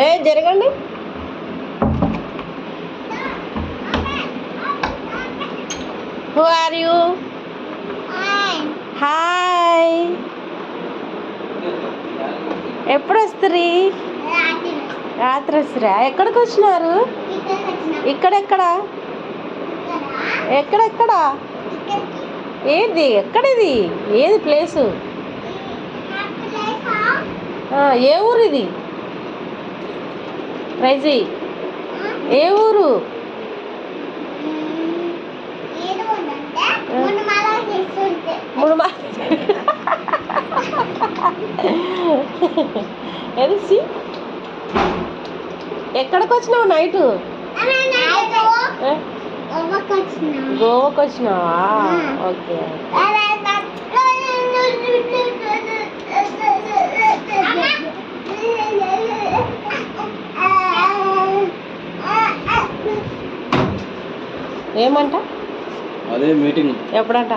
ఏ జరగండి. Who are you? Hi. ఎప్పుడు వస్తుంది? రాత్రి వస్తురా? ఎక్కడికి వచ్చినారు? ఇక్కడెక్కడ? ఎక్కడెక్కడ? ఏది? ఎక్కడిది? ఏది ప్లేసు? ఏ ఊరు ఇది? ప్రైజీ ఏ ఊరు? ఎల్సి ఎక్కడికి వచ్చినావు? నైటు గోవాకి వచ్చినావా? ఓకే. ఏమంట? అదే మీటింగ్ ఎప్పుడంట?